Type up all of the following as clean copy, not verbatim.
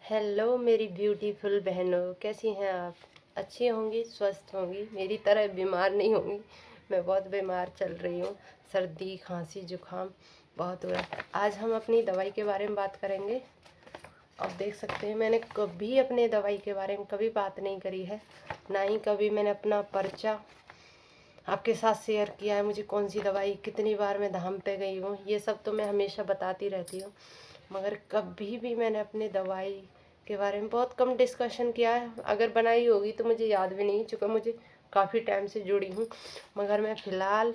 Hello मेरी beautiful बहनों, कैसी हैं आप? अच्छी होंगी, स्वस्थ होंगी, मेरी तरह बीमार नहीं होंगी। मैं बहुत बीमार चल रही हूँ। सर्दी, खांसी, जुकाम बहुत हो रहा है। आज हम अपनी दवाई के बारे में बात करेंगे। अब देख सकते हैं, मैंने कभी अपने दवाई के बारे में कभी बात नहीं करी है, ना ही कभी मैंने अपना पर्चा आपके साथ शेयर किया है। मुझे कौन सी दवाई, कितनी बार मैं धाम पे गई हूँ, ये सब तो मैं हमेशा बताती रहती हूँ, मगर कभी भी मैंने अपनी दवाई के बारे में बहुत कम डिस्कशन किया है। अगर बनाई होगी तो मुझे याद भी नहीं, चूँकि मुझे काफ़ी टाइम से जुड़ी हूँ। मगर मैं फ़िलहाल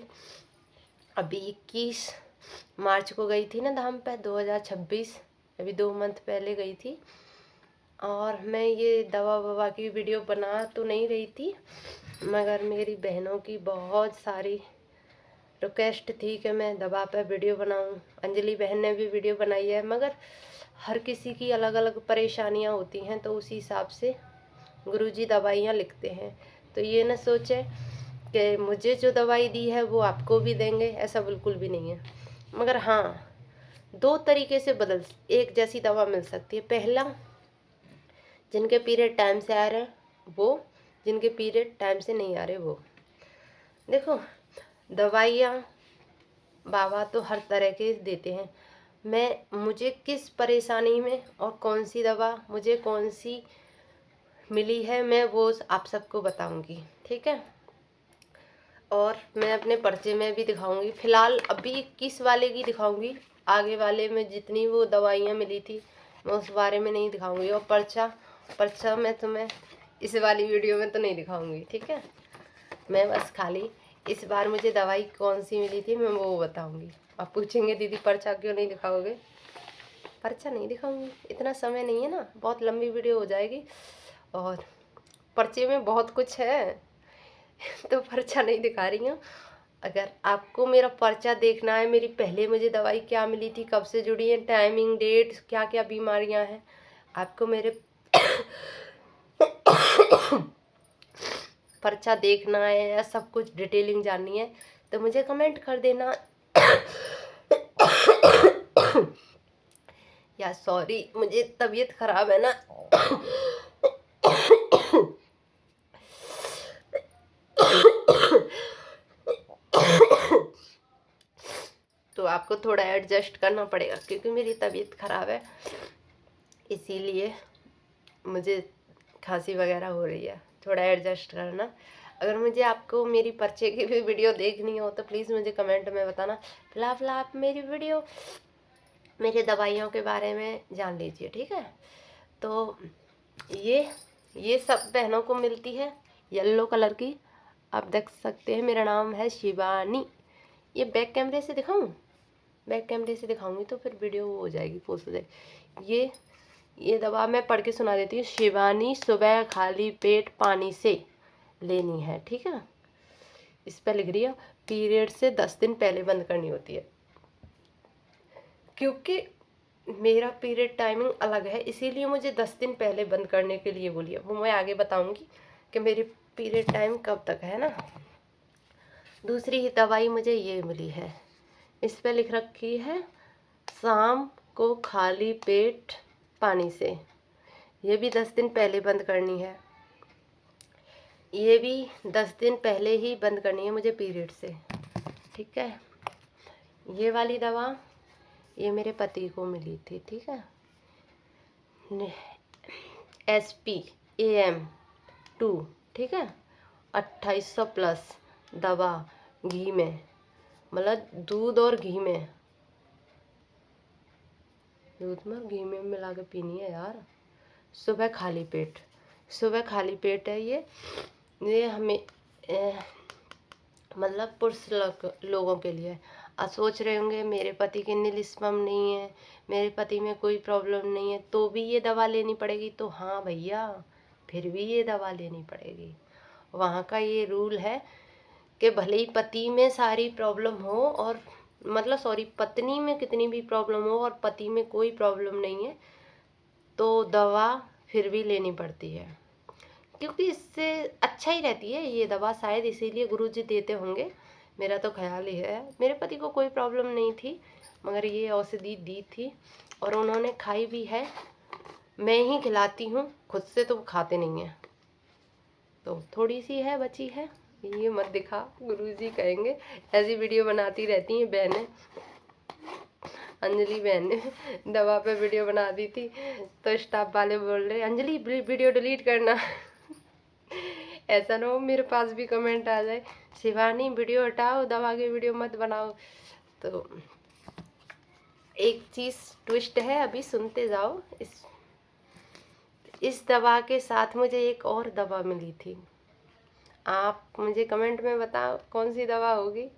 अभी 21 मार्च को गई थी ना धाम पे, 2026, अभी 2 मंथ पहले गई थी। और मैं ये दवा ववा की वीडियो बना तो नहीं रही थी, मगर मेरी बहनों की बहुत सारी रिक्वेस्ट थी कि मैं दवा पर वीडियो बनाऊं। अंजलि बहन ने भी वीडियो बनाई है, मगर हर किसी की अलग अलग परेशानियां होती हैं, तो उसी हिसाब से गुरुजी दवाइयाँ लिखते हैं। तो ये न सोचें कि मुझे जो दवाई दी है वो आपको भी देंगे, ऐसा बिल्कुल भी नहीं है। मगर हाँ, 2 तरीके से एक जैसी दवा मिल सकती है। पहला, जिनके पीरियड टाइम से आ रहे हैं वो, जिनके पीरियड टाइम से नहीं आ रहे वो। देखो, दवाइयाँ बाबा तो हर तरह के देते हैं। मुझे किस परेशानी में और कौन सी दवा मुझे कौन सी मिली है, मैं वो आप सबको बताऊंगी, ठीक है। और मैं अपने पर्चे में भी दिखाऊंगी। फिलहाल अभी 21 वाले की दिखाऊंगी, आगे वाले में जितनी वो दवाइयाँ मिली थी मैं उस बारे में नहीं दिखाऊंगी। और पर्चा पर्चा मैं तुम्हें इस वाली वीडियो में तो नहीं दिखाऊंगी, ठीक है। मैं बस खाली इस बार मुझे दवाई कौन सी मिली थी मैं वो बताऊंगी। आप पूछेंगे दीदी पर्चा क्यों नहीं दिखाओगे? पर्चा नहीं दिखाऊंगी, इतना समय नहीं है ना, बहुत लंबी वीडियो हो जाएगी। और पर्चे में बहुत कुछ है तो पर्चा नहीं दिखा रही हूँ। अगर आपको मेरा पर्चा देखना है, मेरी पहले मुझे दवाई क्या मिली थी, कब से जुड़ी है, टाइमिंग, डेट, क्या क्या बीमारियां हैं, आपको मेरे पर्चा देखना है या सब कुछ डिटेलिंग जाननी है, तो मुझे कमेंट कर देना। या सॉरी, मुझे तबीयत खराब है ना तो आपको थोड़ा एडजस्ट करना पड़ेगा, क्योंकि मेरी तबीयत खराब है, इसीलिए मुझे खांसी वगैरह हो रही है। थोड़ा एडजस्ट करना। अगर मुझे आपको मेरी पर्चे की भी वीडियो देखनी हो तो प्लीज़ मुझे कमेंट में बताना। फिलहाल आप मेरी वीडियो, मेरे दवाइयों के बारे में जान लीजिए, ठीक है। तो ये सब बहनों को मिलती है, येलो कलर की। आप देख सकते हैं, मेरा नाम है शिवानी। ये बैक कैमरे से दिखाऊं? बैक कैमरे से दिखाऊंगी तो फिर वीडियो हो जाएगी, पोस्ट हो जाएगी। ये दवा मैं पढ़ के सुना देती हूँ। शिवानी, सुबह खाली पेट पानी से लेनी है, ठीक है। इस पर लिख रही है पीरियड से 10 दिन पहले बंद करनी होती है, क्योंकि मेरा पीरियड टाइमिंग अलग है, इसीलिए मुझे 10 दिन पहले बंद करने के लिए बोलिए। वो मैं आगे बताऊंगी कि मेरी पीरियड टाइम कब तक है ना। दूसरी ही दवाई मुझे ये मिली है, इस पर लिख रखी है शाम को खाली पेट पानी से। ये भी 10 दिन पहले बंद करनी है। ये भी 10 दिन पहले ही बंद करनी है मुझे पीरियड से, ठीक है। ये वाली दवा ये मेरे पति को मिली थी, ठीक है। SPAM2, ठीक है। 2800 प्लस दवा घी में, मतलब दूध और घी में, दूध में घी में मिला के पीनी है यार। सुबह खाली पेट, सुबह खाली पेट है ये हमें मतलब पुरुष लोगों के लिए। आप सोच रहे होंगे मेरे पति के नीलिस्पम नहीं है, मेरे पति में कोई प्रॉब्लम नहीं है, तो भी ये दवा लेनी पड़ेगी। तो हाँ भैया, फिर भी ये दवा लेनी पड़ेगी। वहाँ का ये रूल है कि भले ही पति में सारी प्रॉब्लम हो, और मतलब सॉरी, पत्नी में कितनी भी प्रॉब्लम हो और पति में कोई प्रॉब्लम नहीं है, तो दवा फिर भी लेनी पड़ती है, क्योंकि इससे अच्छा ही रहती है ये दवा। शायद इसीलिए गुरुजी देते होंगे, मेरा तो ख्याल ही है। मेरे पति को कोई प्रॉब्लम नहीं थी, मगर ये औषधि दी थी और उन्होंने खाई भी है, मैं ही खिलाती हूँ, खुद से तो वो खाते नहीं हैं। तो थोड़ी सी है बची है, ये मत दिखा, गुरुजी कहेंगे। ऐसी वीडियो बनाती रहती हैं बहनें। अंजलि बहन ने दवा पे वीडियो बना दी थी, तो स्टाफ वाले बोल रहे अंजलि वीडियो डिलीट करना। ऐसा ना हो मेरे पास भी कमेंट आ जाए, शिवानी वीडियो हटाओ, दवा की वीडियो मत बनाओ। तो एक चीज़ ट्विस्ट है, अभी सुनते जाओ। इस दवा के साथ मुझे एक और दवा मिली थी। आप मुझे कमेंट में बताओ कौन सी दवा होगी।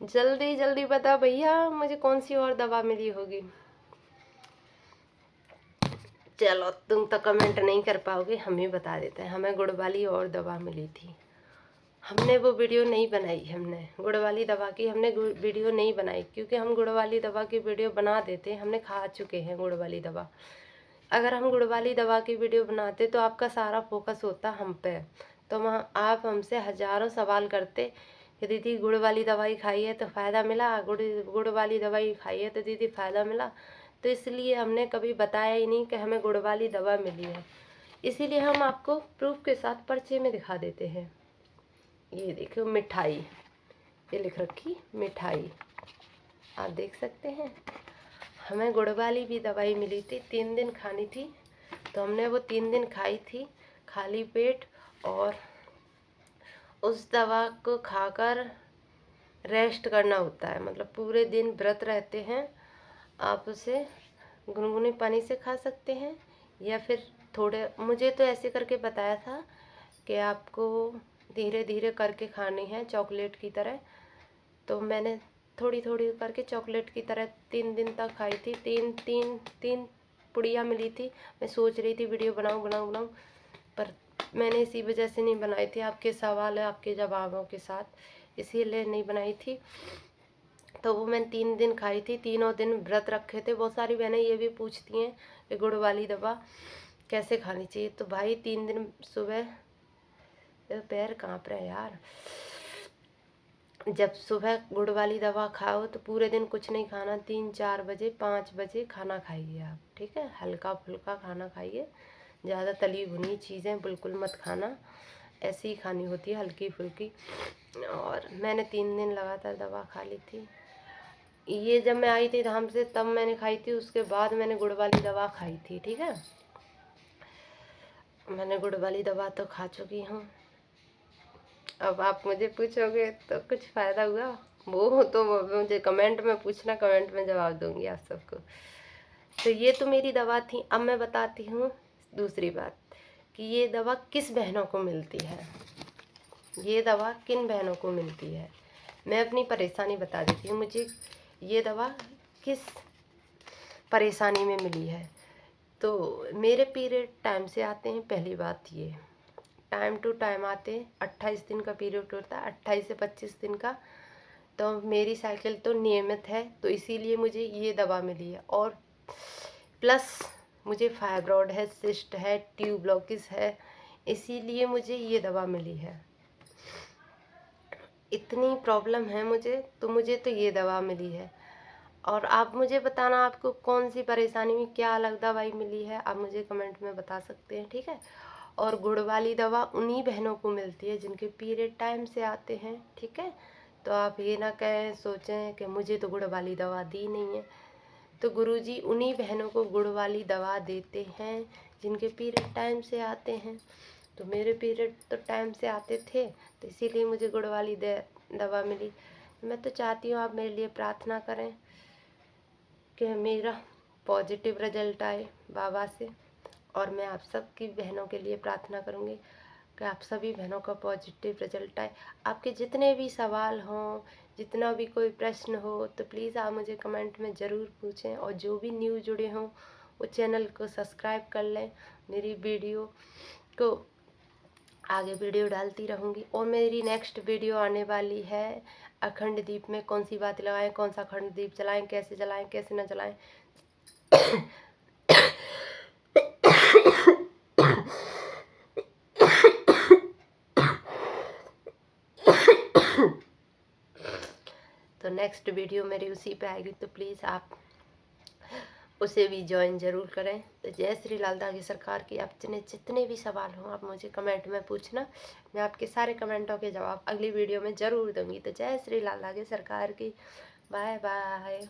जल्दी जल्दी बता भैया, मुझे कौन सी और दवा मिली होगी। चलो तुम तो कमेंट नहीं कर पाओगे, हम ही बता देते हैं। हमें गुड़ वाली और दवा मिली थी। हमने वो वीडियो नहीं बनाई, हमने गुड़ वाली दवा की हमने वीडियो नहीं बनाई, क्योंकि हम गुड़ वाली दवा की वीडियो बना देते, हमने खा चुके हैं गुड़ वाली दवा। अगर हम गुड़ वाली दवा की वीडियो बनाते तो आपका सारा फोकस होता हम पे, तो वहाँ आप हमसे हज़ारों सवाल करते कि दीदी गुड़ वाली दवाई खाई है तो फ़ायदा मिला, गुड़ वाली दवाई खाई है तो दीदी फ़ायदा मिला। तो इसलिए हमने कभी बताया ही नहीं कि हमें गुड़ वाली दवा मिली है। इसीलिए हम आपको प्रूफ के साथ पर्चे में दिखा देते हैं। ये देखो मिठाई, ये लिख रखी मिठाई, आप देख सकते हैं। हमें गुड़ वाली भी दवाई मिली थी, 3 दिन खानी थी, तो हमने वो 3 दिन खाई थी खाली पेट। और उस दवा को खाकर रेस्ट करना होता है, मतलब पूरे दिन व्रत रहते हैं। आप उसे गुनगुने पानी से खा सकते हैं, या फिर थोड़े, मुझे तो ऐसे करके बताया था कि आपको धीरे धीरे करके खानी है चॉकलेट की तरह। तो मैंने थोड़ी थोड़ी करके चॉकलेट की तरह 3 दिन तक खाई थी। तीन पुड़िया मिली थी। मैं सोच रही थी वीडियो बनाऊं, पर मैंने इसी वजह से नहीं बनाई थी, आपके सवाल है आपके जवाबों के साथ, इसीलिए नहीं बनाई थी। तो वो मैंने 3 दिन खाई थी, तीनों दिन व्रत रखे थे। बहुत सारी बहनें ये भी पूछती हैं कि गुड़ वाली दवा कैसे खानी चाहिए। तो भाई 3 दिन सुबह, पैर काँप रहे यार, जब सुबह गुड़ वाली दवा खाओ तो पूरे दिन कुछ नहीं खाना। 3-4 बजे 5 बजे खाना खाइए आप, ठीक है। हल्का फुल्का खाना खाइए, ज़्यादा तली भुनी चीज़ें बिल्कुल मत खाना, ऐसी ही खानी होती है हल्की फुल्की। और मैंने 3 दिन लगातार दवा खा ली थी। ये जब मैं आई थी धाम से तब मैंने खाई थी, उसके बाद मैंने गुड़ वाली दवा खाई थी, ठीक है। मैंने गुड़ वाली दवा तो खा चुकी हूँ। अब आप मुझे पूछोगे तो कुछ फ़ायदा हुआ, वो तो मुझे कमेंट में पूछना, कमेंट में जवाब दूंगी आप सबको। तो ये तो मेरी दवा थी। अब मैं बताती हूँ दूसरी बात कि ये दवा किस बहनों को मिलती है, ये दवा किन बहनों को मिलती है। मैं अपनी परेशानी बता देती हूँ, मुझे ये दवा किस परेशानी में मिली है। तो मेरे पीरियड टाइम से आते हैं, पहली बात ये टाइम टू टाइम आते हैं। 28 दिन का पीरियड होता है, 28 से 25 दिन का। तो मेरी साइकिल तो नियमित है, तो इसीलिए मुझे ये दवा मिली है। और प्लस मुझे फाइब्रॉड है, सिस्ट है, ट्यूबलोसिस है, इसीलिए मुझे ये दवा मिली है। इतनी प्रॉब्लम है मुझे, तो मुझे तो ये दवा मिली है। और आप मुझे बताना आपको कौन सी परेशानी में क्या अलग दवाई मिली है, आप मुझे कमेंट में बता सकते हैं, ठीक है। और गुड़ वाली दवा उन्हीं बहनों को मिलती है जिनके पीरियड टाइम से आते हैं, ठीक है। तो आप ये ना कहें सोचें कि मुझे तो गुड़ वाली दवा दी नहीं है। तो गुरुजी उन्हीं बहनों को गुड़ वाली दवा देते हैं जिनके पीरियड टाइम से आते हैं। तो मेरे पीरियड तो टाइम से आते थे, तो इसीलिए मुझे गुड़ वाली दवा मिली। मैं तो चाहती हूँ आप मेरे लिए प्रार्थना करें कि मेरा पॉजिटिव रिजल्ट आए बाबा से। और मैं आप सब की बहनों के लिए प्रार्थना करूँगी कि आप सभी बहनों का पॉजिटिव रिजल्ट आए। आपके जितने भी सवाल हों, जितना भी कोई प्रश्न हो, तो प्लीज़ आप मुझे कमेंट में ज़रूर पूछें। और जो भी न्यू जुड़े हों वो चैनल को सब्सक्राइब कर लें। मेरी वीडियो को आगे वीडियो डालती रहूँगी। और मेरी नेक्स्ट वीडियो आने वाली है अखंड दीप में कौन सी बात लगाएं, कौन सा अखंड दीप जलाएं, कैसे न जलाएं। तो नेक्स्ट वीडियो मेरी उसी पे आएगी, तो प्लीज़ आप उसे भी ज्वाइन ज़रूर करें। तो जय श्री लाल दागी सरकार की अपने जितने भी सवाल हों आप मुझे कमेंट में पूछना, मैं आपके सारे कमेंटों के जवाब अगली वीडियो में ज़रूर दूंगी। तो जय श्री लाल दागी सरकार की। Bye bye.